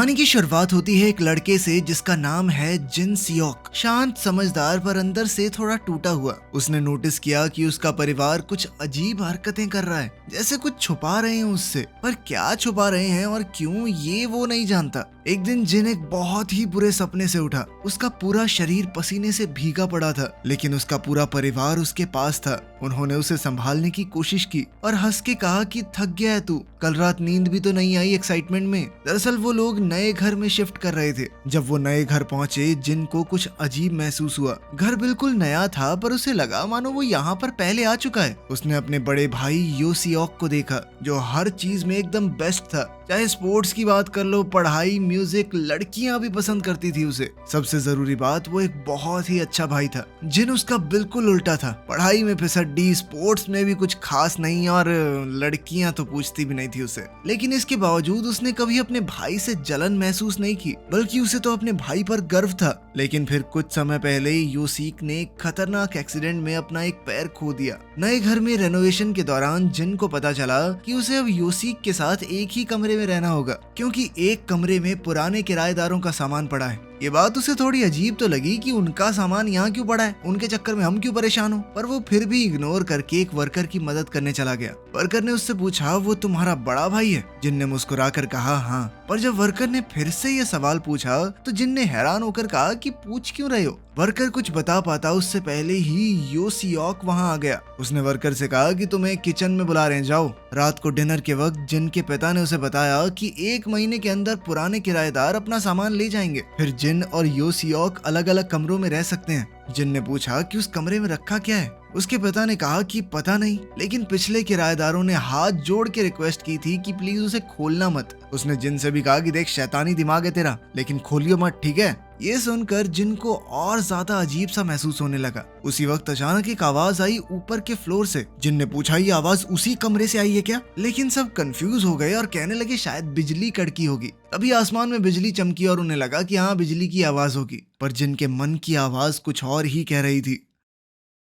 कहानी की शुरुआत होती है एक लड़के से जिसका नाम है जिन सियोक। शांत, समझदार, पर अंदर से थोड़ा टूटा हुआ। उसने नोटिस किया कि उसका परिवार कुछ अजीब हरकतें कर रहा है, जैसे कुछ छुपा रहे हैं उससे। पर क्या छुपा रहे हैं और क्यों, ये वो नहीं जानता। एक दिन जिन एक बहुत ही बुरे सपने से उठा। उसका पूरा शरीर पसीने से भीगा पड़ा था, लेकिन उसका पूरा परिवार उसके पास था। उन्होंने उसे संभालने की कोशिश की और हंस के कहा कि थक गया है तू, कल रात नींद भी तो नहीं आई एक्साइटमेंट में। दरअसल वो लोग नए घर में शिफ्ट कर रहे थे। जब वो नए घर पहुंचे, जिन को कुछ अजीब महसूस हुआ। घर बिल्कुल नया था, पर उसे लगा मानो वो यहाँ पर पहले आ चुका है। उसने अपने बड़े भाई योसियोक को देखा, जो हर चीज में एकदम बेस्ट था। चाहे स्पोर्ट्स की बात कर लो, पढ़ाई, म्यूजिक, लड़कियां भी पसंद करती थी उसे। सबसे जरूरी बात, वो एक बहुत ही अच्छा भाई था। जिन उसका बिल्कुल उल्टा था। पढ़ाई में फिसड्डी, स्पोर्ट्स में भी कुछ खास नहीं, और लड़कियां तो पूछती भी नहीं थी उसे। लेकिन इसके बावजूद उसने कभी अपने भाई से जलन महसूस नहीं की, बल्कि उसे तो अपने भाई पर गर्व था। लेकिन फिर कुछ समय पहले योसिक ने एक खतरनाक एक्सीडेंट में अपना एक पैर खो दिया। नए घर में रेनोवेशन के दौरान जिन को पता चला कि उसे अब योसिक के साथ एक ही कमरे में रहना होगा, क्योंकि एक कमरे में पुराने किराएदारों का सामान पड़ा है। ये बात उसे थोड़ी अजीब तो लगी कि उनका सामान यहाँ क्यों पड़ा है, उनके चक्कर में हम क्यों परेशान हो। पर वो फिर भी इग्नोर करके एक वर्कर की मदद करने चला गया। वर्कर ने उससे पूछा, वो तुम्हारा बड़ा भाई है? जिन ने मुस्कुरा कर कहा हाँ। पर जब वर्कर ने फिर से ये सवाल पूछा तो जिन ने हैरान होकर कहा कि पूछ क्यों रहे हो। वर्कर कुछ बता पाता उससे पहले ही योसियोक वहां आ गया। उसने वर्कर से कहा कि तुम्हें किचन में बुला रहे हैं, जाओ। रात को डिनर के वक्त जिन के पिता ने उसे बताया कि 1 महीने के अंदर पुराने किराएदार अपना सामान ले जाएंगे, फिर जिन और योसियोक अलग अलग कमरों में रह सकते हैं। जिन ने पूछा कि उस कमरे में रखा क्या है। उसके पिता ने कहा कि पता नहीं, लेकिन पिछले किराएदारों ने हाथ जोड़ के रिक्वेस्ट की थी कि प्लीज उसे खोलना मत। उसने जिन से भी कहा कि देख, शैतानी दिमाग है तेरा, लेकिन खोलियो मत, ठीक है। ये सुनकर जिन को और ज्यादा अजीब सा महसूस होने लगा। उसी वक्त अचानक एक आवाज आई ऊपर के फ्लोर से। जिन ने पूछा, ये आवाज उसी कमरे से आई है क्या? लेकिन सब कंफ्यूज हो गए और कहने लगे शायद बिजली कड़की होगी। तभी आसमान में बिजली चमकी और उन्हें लगा कि हाँ, बिजली की आवाज होगी। पर जिन के मन की आवाज कुछ और ही कह रही थी।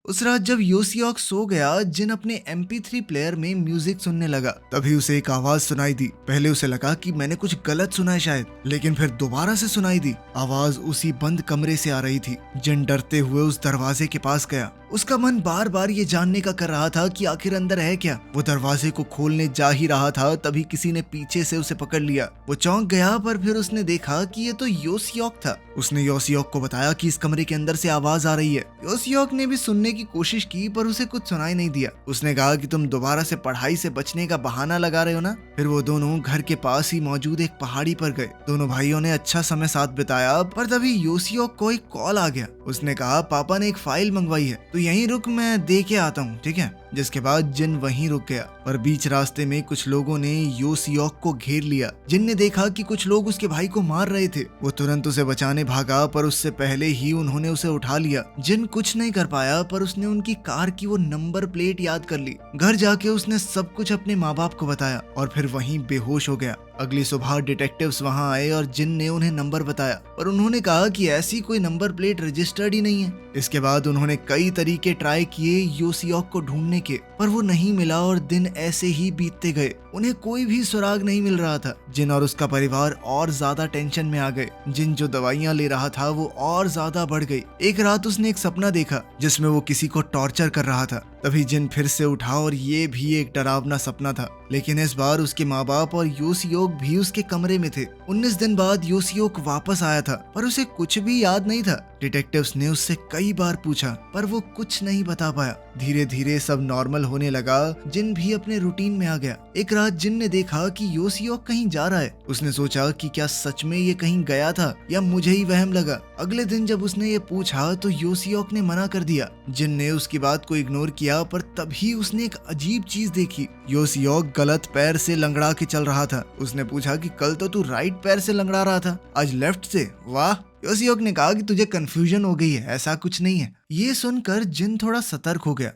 उस रात जब योसियोक सो गया, जिन अपने MP3 प्लेयर में म्यूजिक सुनने लगा। तभी उसे एक आवाज सुनाई दी। पहले उसे लगा कि मैंने कुछ गलत सुना है शायद, लेकिन फिर दोबारा से सुनाई दी। आवाज उसी बंद कमरे से आ रही थी। जिन डरते हुए उस दरवाजे के पास गया। उसका मन बार बार ये जानने का कर रहा था कि आखिर अंदर है क्या। वो दरवाजे को खोलने जा ही रहा था, तभी किसी ने पीछे से उसे पकड़ लिया। वो चौंक गया, पर फिर उसने देखा कि ये तो योसियोक था। उसने योसियोक को बताया कि इस कमरे के अंदर से आवाज आ रही है। योसियोक ने भी सुनने की कोशिश की, पर उसे कुछ सुनाई नहीं दिया। उसने कहा कि तुम दोबारा से पढ़ाई से बचने का बहाना लगा रहे हो ना। फिर वो दोनों घर के पास ही मौजूद एक पहाड़ी पर गए। दोनों भाइयों ने अच्छा समय साथ बिताया, पर तभी योसियोक को एक कॉल आ गया। उसने कहा, पापा ने एक फाइल मंगवाई है, तो यहीं रुक, मैं दे के आता हूँ, ठीक है। जिसके बाद जिन वहीं रुक गया। पर बीच रास्ते में कुछ लोगों ने योसियोक को घेर लिया। जिन ने देखा कि कुछ लोग उसके भाई को मार रहे थे। वो तुरंत उसे बचाने भागा, पर उससे पहले ही उन्होंने उसे उठा लिया। जिन कुछ नहीं कर पाया, पर उसने उनकी कार की वो नंबर प्लेट याद कर ली। घर जाके उसने सब कुछ अपने माँ बाप को बताया और फिर वहीं बेहोश हो गया। अगली सुबह डिटेक्टिव्स वहां आए और जिन ने उन्हें नंबर बताया, पर उन्होंने कहा कि ऐसी कोई नंबर प्लेट रजिस्टर्ड ही नहीं है। इसके बाद उन्होंने कई तरीके ट्राई किए योसियोक को ढूंढने के, पर वो नहीं मिला और दिन ऐसे ही बीतते गए। उन्हें कोई भी सुराग नहीं मिल रहा था। जिन और उसका परिवार और ज्यादा टेंशन में आ गए। जिन जो दवाइयां ले रहा था वो और ज्यादा बढ़ गई। एक रात उसने एक सपना देखा जिसमें वो किसी को टॉर्चर कर रहा था। तभी जिन फिर से उठा और ये भी एक डरावना सपना था, लेकिन इस बार उसके माँ बाप और योसियोक भी उसके कमरे में थे। 19 दिन बाद योसियोक वापस आया था, पर उसे कुछ भी याद नहीं था। डिटेक्टिव्स ने उससे कई बार पूछा, पर वो कुछ नहीं बता पाया। धीरे धीरे सब नॉर्मल होने लगा। जिन भी अपने रूटीन में आ गया। एक रात जिन ने देखा कि योसियोक कहीं जा रहा है। उसने सोचा कि क्या सच में ये कहीं गया था या मुझे ही वहम लगा। अगले दिन जब उसने ये पूछा तो योसियोक ने मना कर दिया। जिन ने उसकी बात को इग्नोर किया, पर तभी उसने एक अजीब चीज देखी। योसियोक गलत पैर से लंगड़ा के चल रहा था। उसने पूछा कि कल तो तू राइट पैर से लंगड़ा रहा था, आज लेफ्ट से। वाह। योसियोक ने कहा कि तुझे कंफ्यूजन हो गई है, ऐसा कुछ नहीं है। ये सुनकर जिन थोड़ा सतर्क हो गया।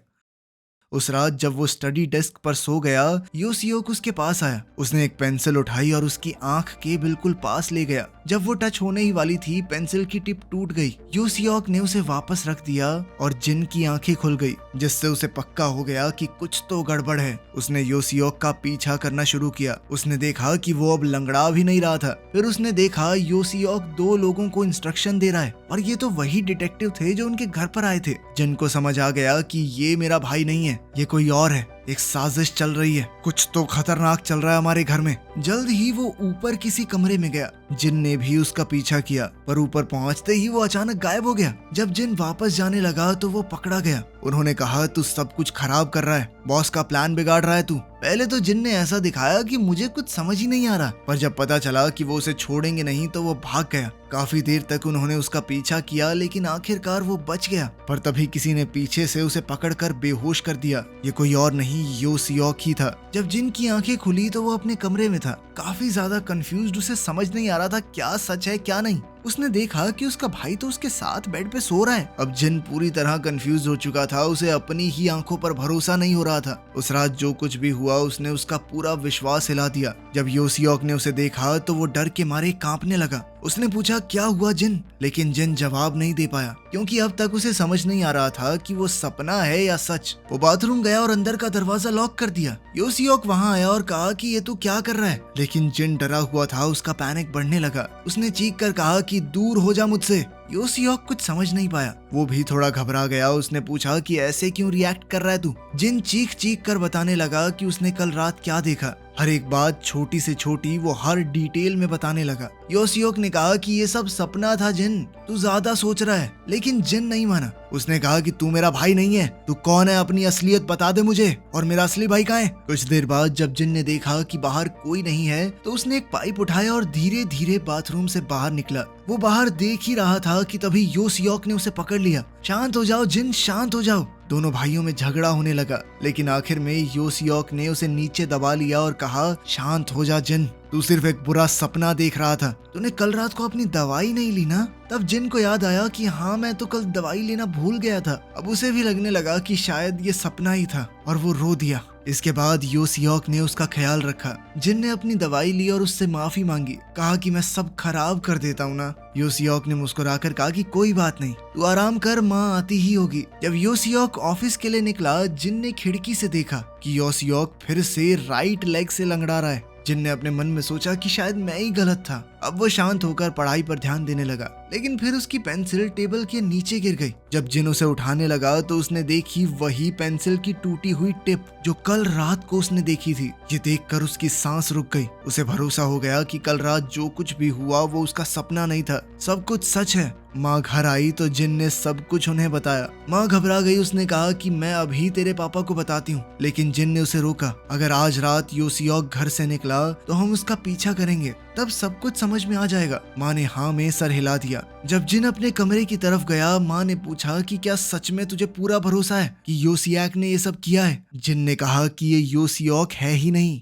उस रात जब वो स्टडी डेस्क पर सो गया, योसियोक उसके पास आया। उसने एक पेंसिल उठाई और उसकी आंख के बिल्कुल पास ले गया। जब वो टच होने ही वाली थी, पेंसिल की टिप टूट गई। योसियोक ने उसे वापस रख दिया और जिन की आंखें खुल गई, जिससे उसे पक्का हो गया कि कुछ तो गड़बड़ है। उसने योसियोक का पीछा करना शुरू किया। उसने देखा कि वो अब लंगड़ा भी नहीं रहा था। फिर उसने देखा योसियोक 2 लोगों को इंस्ट्रक्शन दे रहा है और ये तो वही डिटेक्टिव थे जो उनके घर पर आए थे। जिन को समझ आ गया कि ये मेरा भाई नहीं है, ये कोई और है। एक साजिश चल रही है, कुछ तो खतरनाक चल रहा है हमारे घर में। जल्द ही वो ऊपर किसी कमरे में गया। जिन ने भी उसका पीछा किया, पर ऊपर पहुंचते ही वो अचानक गायब हो गया। जब जिन वापस जाने लगा तो वो पकड़ा गया। उन्होंने कहा, तू सब कुछ खराब कर रहा है, बॉस का प्लान बिगाड़ रहा है तू। पहले तो जिन ने ऐसा दिखाया कि मुझे कुछ समझ ही नहीं आ रहा, पर जब पता चला कि वो उसे छोड़ेंगे नहीं तो वो भाग गया। काफी देर तक उन्होंने उसका पीछा किया, लेकिन आखिरकार वो बच गया। पर तभी किसी ने पीछे से उसे पकड़कर बेहोश कर दिया। ये कोई और नहीं, योसियोक ही था। जब जिन की आंखें खुली तो वो अपने कमरे में था, काफी ज्यादा कंफ्यूज्ड। उसे समझ नहीं आ रहा था क्या सच है क्या नहीं। उसने देखा कि उसका भाई तो उसके साथ बेड पे सो रहा है। अब जिन पूरी तरह कंफ्यूज हो चुका था। उसे अपनी ही आंखों पर भरोसा नहीं हो रहा था। उस रात जो कुछ भी हुआ, उसने उसका पूरा विश्वास हिला दिया। जब योसियोक ने उसे देखा तो वो डर के मारे कांपने लगा। उसने पूछा, क्या हुआ जिन? लेकिन जिन जवाब नहीं दे पाया, क्योंकि अब तक उसे समझ नहीं आ रहा था कि वो सपना है या सच। वो बाथरूम गया और अंदर का दरवाजा लॉक कर दिया। योसियोक वहां आया और कहा कि ये तू क्या कर रहा है? लेकिन जिन डरा हुआ था, उसका पैनिक बढ़ने लगा। उसने चीख कर कहा कि दूर हो जा मुझसे। योसियोक कुछ समझ नहीं पाया, वो भी थोड़ा घबरा गया। उसने पूछा कि ऐसे क्यों रिएक्ट कर रहा है तू? जिन चीख चीख कर बताने लगा कि उसने कल रात क्या देखा। हर एक बात, छोटी से छोटी, वो हर डिटेल में बताने लगा। योसियोक ने कहा कि ये सब सपना था जिन, तू ज्यादा सोच रहा है। लेकिन जिन नहीं माना। उसने कहा कि तू मेरा भाई नहीं है, तू कौन है, अपनी असलियत बता दे मुझे, और मेरा असली भाई कहाँ है? कुछ देर बाद जब जिन ने देखा कि बाहर कोई नहीं है तो उसने एक पाइप उठाया और धीरे धीरे बाथरूम से बाहर निकला। वो बाहर देख ही रहा था कि तभी योसियोक ने उसे पकड़ लिया। शांत हो जाओ जिन, शांत हो जाओ। दोनों भाइयों में झगड़ा होने लगा, लेकिन आखिर में योसियोक ने उसे नीचे दबा लिया और कहा, शांत हो जा जिन, तू सिर्फ एक बुरा सपना देख रहा था। तूने कल रात को अपनी दवाई नहीं ली ना? तब जिन को याद आया कि हाँ, मैं तो कल दवाई लेना भूल गया था। अब उसे भी लगने लगा कि शायद ये सपना ही था और वो रो दिया। इसके बाद योसियोक ने उसका ख्याल रखा। जिन ने अपनी दवाई ली और उससे माफी मांगी, कहा कि मैं सब खराब कर देता हूँ ना। योसियोक ने मुस्कुराकर कहा कि कोई बात नहीं, तू आराम कर, माँ आती ही होगी। जब योसियोक ऑफिस के लिए निकला, जिन ने खिड़की से देखा कि योसियोक फिर से राइट लेग से लंगड़ा रहा है। जिन ने अपने मन में सोचा कि शायद मैं ही गलत था। अब वो शांत होकर पढ़ाई पर ध्यान देने लगा, लेकिन फिर उसकी पेंसिल टेबल के नीचे गिर गई। जब जिन उसे उठाने लगा तो उसने देखी वही पेंसिल की टूटी हुई टिप जो कल रात को उसने देखी थी। ये देखकर उसकी सांस रुक गई। उसे भरोसा हो गया कि कल रात जो कुछ भी हुआ वो उसका सपना नहीं था, सब कुछ सच है। माँ घर आई तो जिन ने सब कुछ उन्हें बताया। माँ घबरा गई। उसने कहा कि मैं अभी तेरे पापा को बताती हूँ, लेकिन जिन ने उसे रोका। अगर आज रात योसियोक घर से निकला तो हम उसका पीछा करेंगे, तब सब कुछ समझ में आ जाएगा। माँ ने हाँ में सर हिला दिया। जब जिन अपने कमरे की तरफ गया, माँ ने पूछा कि क्या सच में तुझे पूरा भरोसा है कि योसियोक ने ये सब किया है? जिन ने कहा कि ये योसियोक है ही नहीं।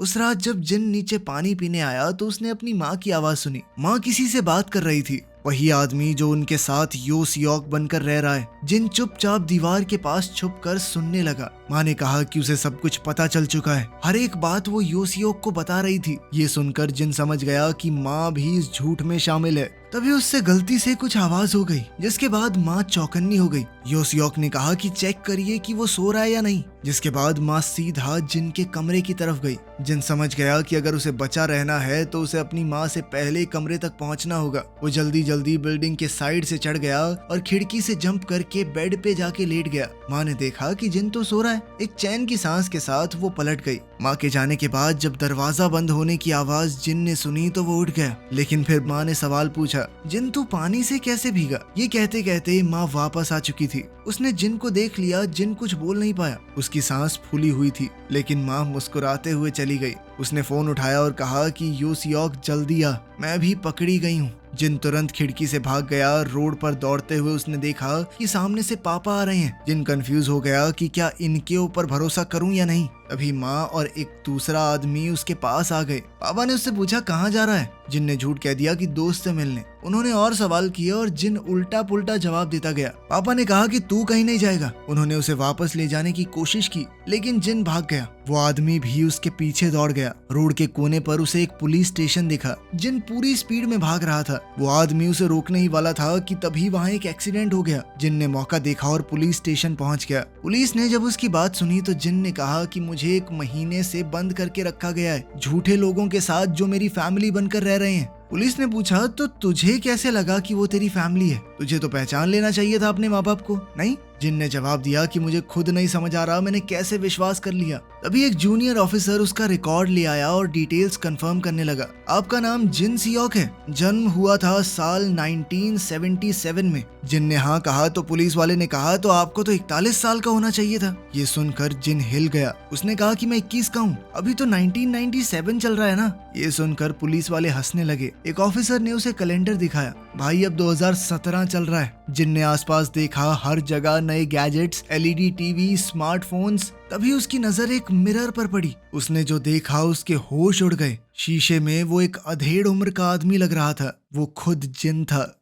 उस रात जब जिन नीचे पानी पीने आया तो उसने अपनी माँ की आवाज सुनी। माँ किसी से बात कर रही थी, वही आदमी जो उनके साथ योसियोक बनकर रह रहा है। जिन चुपचाप दीवार के पास छुपकर सुनने लगा। माँ ने कहा कि उसे सब कुछ पता चल चुका है, हर एक बात वो योसियोक को बता रही थी। ये सुनकर जिन समझ गया कि माँ भी इस झूठ में शामिल है। तभी उससे गलती से कुछ आवाज हो गई, जिसके बाद माँ चौकन्नी हो गई। योसियोक ने कहा कि चेक करिए कि वो सो रहा है या नहीं, जिसके बाद माँ सीधा जिन के कमरे की तरफ गई। जिन समझ गया कि अगर उसे बचा रहना है तो उसे अपनी माँ से पहले कमरे तक पहुँचना होगा। वो जल्दी जल्दी बिल्डिंग के साइड से चढ़ गया और खिड़की से जंप करके बेड पे जाके लेट गया। माँ ने देखा कि जिन तो सो रहा है। एक चैन की सांस के साथ वो पलट गई। माँ के जाने के बाद जब दरवाजा बंद होने की आवाज जिन ने सुनी तो वो उठ गया, लेकिन फिर माँ ने सवाल पूछा, जिन तू पानी से कैसे भीगा? ये कहते कहते माँ वापस आ चुकी थी। उसने जिन को देख लिया। जिन कुछ बोल नहीं पाया, उसकी सांस फूली हुई थी, लेकिन माँ मुस्कुराते हुए चली गई। उसने फोन उठाया और कहा कि योसियोक जल्दी आ, मैं भी पकड़ी गई हूँ। जिन तुरंत खिड़की से भाग गया। रोड पर दौड़ते हुए उसने देखा कि सामने से पापा आ रहे हैं। जिन कंफ्यूज हो गया कि क्या इनके ऊपर भरोसा करूं या नहीं। तभी माँ और एक दूसरा आदमी उसके पास आ गए। पापा ने उससे पूछा कहाँ जा रहा है। जिन ने झूठ कह दिया कि दोस्त से मिलने। उन्होंने और सवाल किए और जिन उल्टा पुल्टा जवाब देता गया। पापा ने कहा कि तू कहीं नहीं जाएगा। उन्होंने उसे वापस ले जाने की कोशिश की, लेकिन जिन भाग गया। वो आदमी भी उसके पीछे दौड़ गया। रोड के कोने पर उसे एक पुलिस स्टेशन दिखा। जिन पूरी स्पीड में भाग रहा था। वो आदमी उसे रोकने ही वाला था कि तभी वहाँ एक एक्सीडेंट हो गया। जिन ने मौका देखा और पुलिस स्टेशन पहुँच गया। पुलिस ने जब उसकी बात सुनी तो जिन ने कहा कि मुझे 1 महीने से बंद करके रखा गया है, झूठे लोगों के साथ जो मेरी फैमिली बनकर रह रहे हैं। पुलिस ने पूछा तो तुझे कैसे लगा कि वो तेरी फैमिली है? तुझे तो पहचान लेना चाहिए था अपने माँ बाप को, नहीं? जिन ने जवाब दिया कि मुझे खुद नहीं समझ आ रहा मैंने कैसे विश्वास कर लिया। तभी एक जूनियर ऑफिसर उसका रिकॉर्ड ले आया और डिटेल्स कंफर्म करने लगा। आपका नाम जिन सियोक है, जन्म हुआ था साल 1977 में। जिन ने हाँ कहा तो पुलिस वाले ने कहा तो आपको तो 41 साल का होना चाहिए था। ये सुनकर जिन हिल गया। उसने कहा कि मैं 21 का हूँ, अभी तो 1997 चल रहा है ना। ये सुनकर पुलिस वाले हंसने लगे। एक ऑफिसर ने उसे कैलेंडर दिखाया। भाई अब 2017 चल रहा है। जिन ने आसपास देखा, हर जगह नए गैजेट्स, एलईडी टीवी, स्मार्टफोन्स। तभी उसकी नजर एक मिरर पर पड़ी। उसने जो देखा उसके होश उड़ गए। शीशे में वो एक अधेड़ उम्र का आदमी लग रहा था। वो खुद जिन था।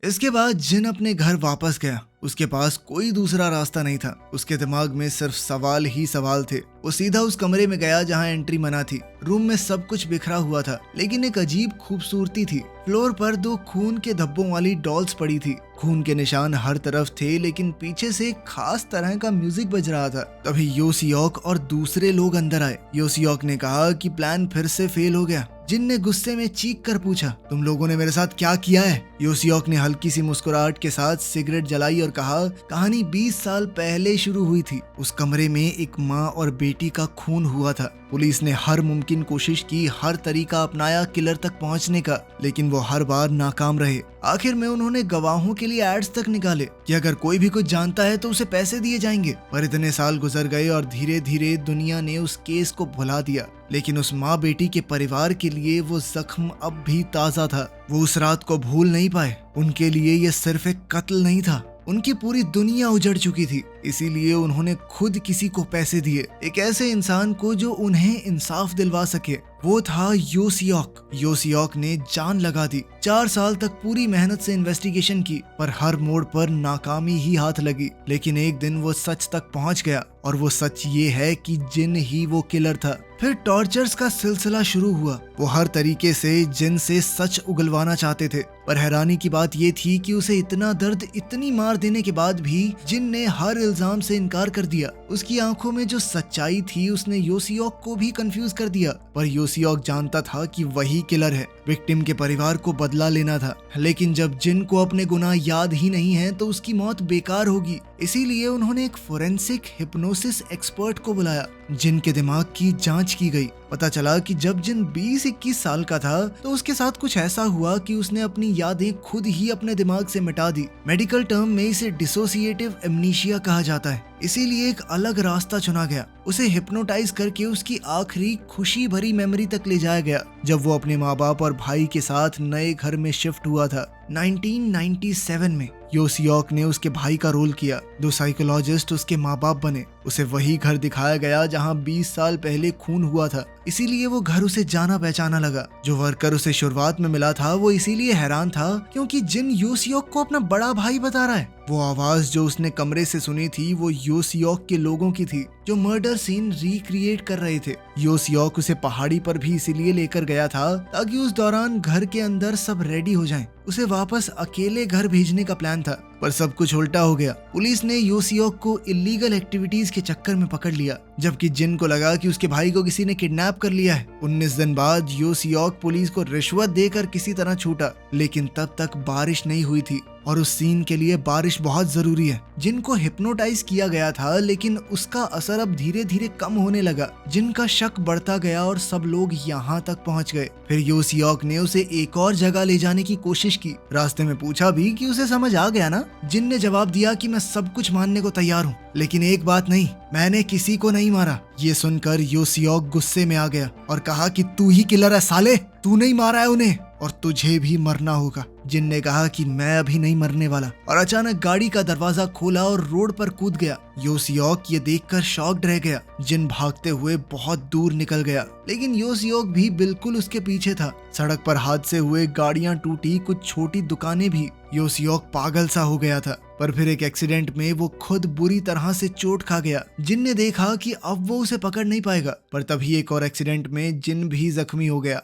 इसके बाद जिन अपने घर वापस गया। उसके पास कोई दूसरा रास्ता नहीं था। उसके दिमाग में सिर्फ सवाल ही सवाल थे। वो सीधा उस कमरे में गया जहां एंट्री मना थी। रूम में सब कुछ बिखरा हुआ था, लेकिन एक अजीब खूबसूरती थी। फ्लोर पर 2 खून के धब्बों वाली डॉल्स पड़ी थी। खून के निशान हर तरफ थे, लेकिन पीछे से एक खास तरह का म्यूजिक बज रहा था। तभी यो सियोक और दूसरे लोग अंदर आए। यो सियोक ने कहा कि प्लान फिर से फेल हो गया। जिन ने गुस्से में चीख कर पूछा, तुम लोगों ने मेरे साथ क्या किया है? यो सियोक ने हल्की सी मुस्कुराहट के साथ सिगरेट जलाई और कहा, कहानी 20 साल पहले शुरू हुई थी। उस कमरे में एक माँ और बेटी का खून हुआ था। पुलिस ने हर मुमकिन कोशिश की, हर तरीका अपनाया किलर तक पहुंचने का, लेकिन वो हर बार नाकाम रहे। आखिर में उन्होंने गवाहों के लिए एड्स तक निकाले कि अगर कोई भी कुछ जानता है तो उसे पैसे दिए जाएंगे। पर इतने साल गुजर गए और धीरे धीरे दुनिया ने उस केस को भुला दिया, लेकिन उस माँ बेटी के परिवार के लिए वो जख्म अब भी ताजा था। वो उस रात को भूल नहीं पाए। उनके लिए ये सिर्फ एक कत्ल नहीं था, उनकी पूरी दुनिया उजड़ चुकी थी। इसीलिए उन्होंने खुद किसी को पैसे दिए, एक ऐसे इंसान को जो उन्हें इंसाफ दिलवा सके। वो था यो सियोक। यो सियोक ने जान लगा दी। 4 साल तक पूरी मेहनत से इन्वेस्टिगेशन की, पर हर मोड़ पर नाकामी ही हाथ लगी। लेकिन एक दिन वो सच तक पहुंच गया, और वो सच ये है कि जिन ही वो किलर था। फिर टॉर्चर्स का सिलसिला शुरू हुआ। वो हर तरीके से जिन से सच उगलवाना चाहते थे, पर हैरानी की बात ये थी कि उसे इतना दर्द, इतनी मार देने के बाद भी जिन ने हर इल्जाम से इनकार कर दिया। उसकी आंखों में जो सच्चाई थी उसने यो सियोक को भी कंफ्यूज कर दिया, पर यो सियोक जानता था कि वही किलर है। विक्टिम के परिवार को बदला लेना था, लेकिन जब जिन को अपने गुनाह याद ही नहीं है तो उसकी मौत बेकार होगी। इसीलिए उन्होंने एक फोरेंसिक हिप्नोसिस एक्सपर्ट को बुलाया। जिन के दिमाग की जांच की गई। पता चला कि जब जिन 20-21 साल का था तो उसके साथ कुछ ऐसा हुआ कि उसने अपनी यादें खुद ही अपने दिमाग से मिटा दी। मेडिकल टर्म में इसे डिसोसिएटिव एमनीशिया कहा जाता है। इसीलिए एक अलग रास्ता चुना गया। उसे हिप्नोटाइज करके उसकी आखिरी खुशी भरी मेमोरी तक ले जाया गया, जब वो अपने माँ बाप और भाई के साथ नए घर में शिफ्ट हुआ था 1997 में। यो सियोक ने उसके भाई का रोल किया। 2 साइकोलॉजिस्ट उसके माँ बाप बने। उसे वही घर दिखाया गया जहाँ 20 साल पहले खून हुआ था। इसीलिए वो घर उसे जाना पहचाना लगा। जो वर्कर उसे शुरुआत में मिला था वो इसीलिए हैरान था क्योंकि जिन यो सियोक को अपना बड़ा भाई बता रहा है। वो आवाज जो उसने कमरे से सुनी थी वो यो सियोक के लोगों की थी जो मर्डर सीन रिक्रिएट कर रहे थे। यो सियोक उसे पहाड़ी पर भी इसीलिए लेकर गया था ताकि उस दौरान घर के अंदर सब रेडी हो जाएं। उसे वापस अकेले घर भेजने का प्लान था, पर सब कुछ उल्टा हो गया। पुलिस ने यो सियोक को इलीगल एक्टिविटीज के चक्कर में पकड़ लिया, जबकि जिन को लगा कि उसके भाई को किसी ने किडनैप कर लिया है। 19 दिन बाद यो सियोक पुलिस को रिश्वत देकर किसी तरह छूटा, लेकिन तब तक बारिश नहीं हुई थी और उस सीन के लिए बारिश बहुत जरूरी है। जिन को हिप्नोटाइज किया गया था, लेकिन उसका असर अब धीरे धीरे कम होने लगा। जिन का शक बढ़ता गया और सब लोग यहाँ तक पहुँच गए। फिर यो सियोक ने उसे एक और जगह ले जाने की कोशिश की। रास्ते में पूछा भी कि उसे समझ आ गया ना। जिन ने जवाब दिया कि मैं सब कुछ मानने को तैयार हूँ, लेकिन एक बात नहीं, मैंने किसी को नहीं मारा। ये सुनकर यो सियोक गुस्से में आ गया और कहा कि तू ही किलर है साले, तू नहीं मारा है उन्हें और तुझे भी मरना होगा। जिन ने कहा कि मैं अभी नहीं मरने वाला, और अचानक गाड़ी का दरवाजा खोला और रोड पर कूद गया। यो सियोक ये देखकर शॉक्ड रह गया। जिन भागते हुए बहुत दूर निकल गया, लेकिन यो सियोक भी बिल्कुल उसके पीछे था। सड़क पर हादसे हुए, गाड़ियां टूटी, कुछ छोटी दुकानें भी। यो सियोक पागल सा हो गया था, पर फिर एक एक्सीडेंट में वो खुद बुरी तरह से चोट खा गया। जिन ने देखा कि अब वो उसे पकड़ नहीं पाएगा, पर तभी एक और एक्सीडेंट में जिन भी जख्मी हो गया।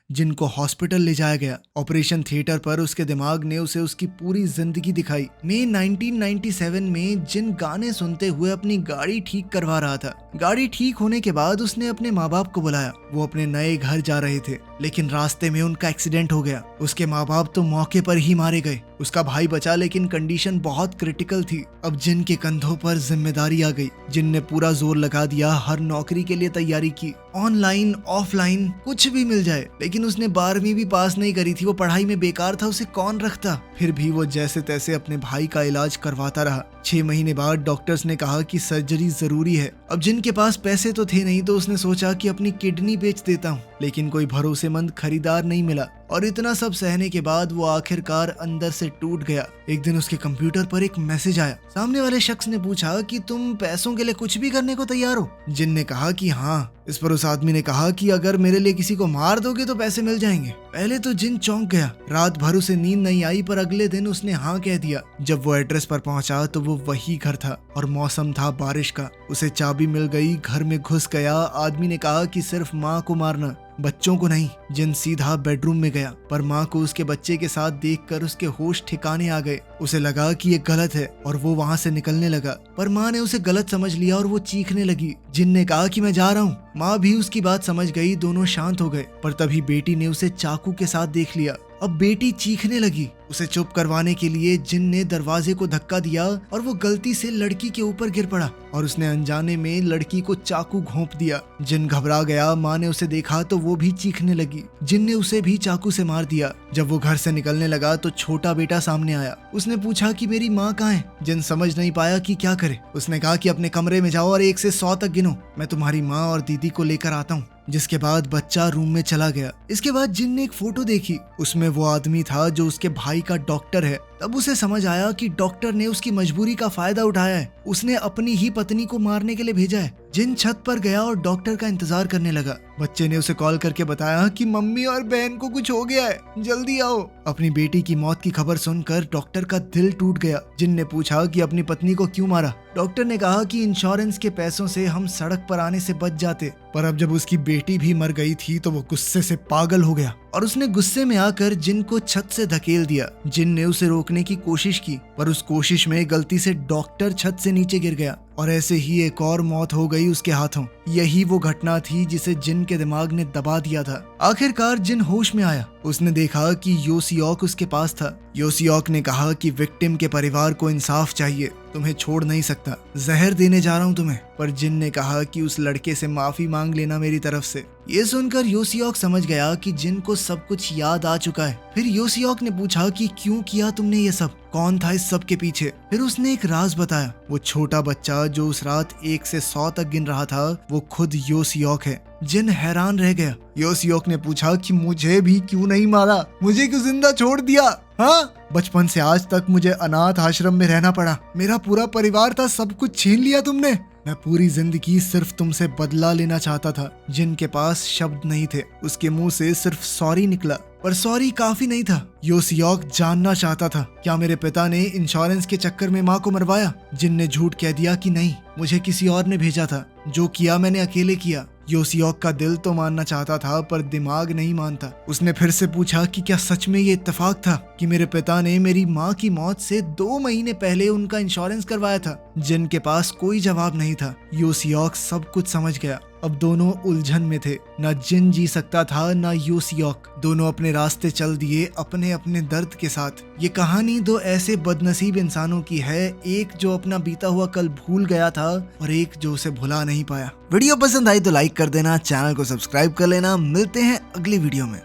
जिन को हॉस्पिटल ले जाया गया। ऑपरेशन थिएटर पर उसके दिमाग ने उसे उसकी पूरी जिंदगी दिखाई। मई 1997 में जिन गाने सुनते हुए अपनी गाड़ी ठीक करवा रहा था। गाड़ी ठीक होने के बाद उसने अपने माँ बाप को बुलाया। वो अपने नए घर जा रहे थे, लेकिन रास्ते में उनका एक्सीडेंट हो गया। उसके माँ बाप तो मौके पर ही मारे गए। उसका भाई बचा, लेकिन कंडीशन बहुत क्रिटिकल थी। अब जिन के कंधों पर जिम्मेदारी आ गई। जिन ने पूरा जोर लगा दिया, हर नौकरी के लिए तैयारी की, ऑनलाइन ऑफलाइन कुछ भी मिल जाए। लेकिन उसने 12वीं भी पास नहीं करी थी, वो पढ़ाई में बेकार था, उसे कौन रखता। फिर भी वो जैसे तैसे अपने भाई का इलाज करवाता रहा। 6 महीने बाद डॉक्टर्स ने कहा कि सर्जरी जरूरी है। अब जिनके पास पैसे तो थे नहीं, तो उसने सोचा कि अपनी किडनी बेच देता हूँ, लेकिन कोई भरोसेमंद खरीदार नहीं मिला। और इतना सब सहने के बाद वो आखिरकार अंदर से टूट गया। एक दिन उसके कंप्यूटर पर एक मैसेज आया। सामने वाले शख्स ने पूछा कि तुम पैसों के लिए कुछ भी करने को तैयार हो? जिन ने कहा कि हाँ। इस पर उस आदमी ने कहा कि अगर मेरे लिए किसी को मार दोगे तो पैसे मिल जाएंगे। पहले तो जिन चौंक गया, रात भर उसे नींद नहीं आई, पर अगले दिन उसने हाँ कह दिया। जब वो एड्रेस पर पहुंचा तो वो वही घर था और मौसम था बारिश का। उसे चाबी मिल गई, घर में घुस गया। आदमी ने कहा कि सिर्फ माँ को मारना, बच्चों को नहीं। जिन सीधा बेडरूम में गया, पर माँ को उसके बच्चे के साथ देखकर उसके होश ठिकाने आ गए। उसे लगा कि ये गलत है और वो वहाँ से निकलने लगा, पर माँ ने उसे गलत समझ लिया और वो चीखने लगी। जिन ने कहा कि मैं जा रहा हूँ। माँ भी उसकी बात समझ गई, दोनों शांत हो गए। पर तभी बेटी ने उसे चाकू के साथ देख लिया। अब बेटी चीखने लगी। उसे चुप करवाने के लिए जिन ने दरवाजे को धक्का दिया और वो गलती से लड़की के ऊपर गिर पड़ा और उसने अनजाने में लड़की को चाकू घोंप दिया। जिन घबरा गया। माँ ने उसे देखा तो वो भी चीखने लगी। जिन ने उसे भी चाकू से मार दिया। जब वो घर से निकलने लगा तो छोटा बेटा सामने आया। उसने पूछा कि मेरी माँ कहाँ है? जिन समझ नहीं पाया कि क्या करे। उसने कहा कि अपने कमरे में जाओ और 1 से 100 तक गिनो, मैं तुम्हारी माँ और दीदी को लेकर आता हूँ। जिसके बाद बच्चा रूम में चला गया। इसके बाद जिन ने एक फोटो देखी, उसमें वो आदमी था जो उसके भाई का डॉक्टर है। तब उसे समझ आया कि डॉक्टर ने उसकी मजबूरी का फायदा उठाया है, उसने अपनी ही पत्नी को मारने के लिए भेजा है। जिन छत पर गया और डॉक्टर का इंतजार करने लगा। बच्चे ने उसे कॉल करके बताया कि मम्मी और बहन को कुछ हो गया है, जल्दी आओ। अपनी बेटी की मौत की खबर सुनकर डॉक्टर का दिल टूट गया। जिन ने पूछा कि अपनी पत्नी को क्यों मारा। डॉक्टर ने कहा कि इंश्योरेंस के पैसों से हम सड़क पर आने से बच जाते, पर अब जब उसकी बेटी भी मर गई थी तो वो गुस्से से पागल हो गया और उसने गुस्से में आकर जिन को छत से धकेल दिया। जिन ने उसे रोकने की कोशिश की, पर उस कोशिश में गलती से डॉक्टर छत से नीचे गिर गया और ऐसे ही एक और मौत हो गई उसके हाथों। यही वो घटना थी जिसे जिन के दिमाग ने दबा दिया था। आखिरकार जिन होश में आया। उसने देखा कि यो सियोक उसके पास था। यो सियोक ने कहा कि विक्टिम के परिवार को इंसाफ चाहिए, तुम्हें छोड़ नहीं सकता, जहर देने जा रहा हूँ तुम्हें। पर जिन ने कहा कि उस लड़के से माफी मांग लेना मेरी तरफ से। ये सुनकर यो सियोक समझ गया कि जिन को सब कुछ याद आ चुका है। फिर यो सियोक ने पूछा कि क्यों किया तुमने ये सब, कौन था इस सब के पीछे। फिर उसने एक राज बताया। वो छोटा बच्चा जो उस रात 1 से 100 तक गिन रहा था, वो खुद यो सियोक है। जिन हैरान रह गया। यो सियोक ने पूछा कि मुझे भी क्यों नहीं मारा, मुझे क्यों जिंदा छोड़ दिया? हाँ, बचपन से आज तक मुझे अनाथ आश्रम में रहना पड़ा, मेरा पूरा परिवार था, सब कुछ छीन लिया तुमने। मैं पूरी जिंदगी सिर्फ तुमसे बदला लेना चाहता था। जिन के पास शब्द नहीं थे, उसके मुंह से सिर्फ सॉरी निकला, पर सॉरी काफी नहीं था। यो सियोक जानना चाहता था, क्या मेरे पिता ने इंश्योरेंस के चक्कर में माँ को मरवाया? जिन ने झूठ कह दिया कि नहीं, मुझे किसी और ने भेजा था, जो किया मैंने अकेले किया। यो सियोक का दिल तो मानना चाहता था, पर दिमाग नहीं मानता। उसने फिर से पूछा कि क्या सच में ये इत्तेफाक था कि मेरे पिता ने मेरी माँ की मौत से 2 महीने पहले उनका इंश्योरेंस करवाया था? जिन के पास कोई जवाब नहीं था। यो सियोक सब कुछ समझ गया। अब दोनों उलझन में थे, न जिन जी सकता था न यो सियोक। दोनों अपने रास्ते चल दिए, अपने अपने दर्द के साथ। ये कहानी 2 ऐसे बदनसीब इंसानों की है, एक जो अपना बीता हुआ कल भूल गया था और एक जो उसे भुला नहीं पाया। वीडियो पसंद आई तो लाइक कर देना, चैनल को सब्सक्राइब कर लेना। मिलते हैं अगली वीडियो में।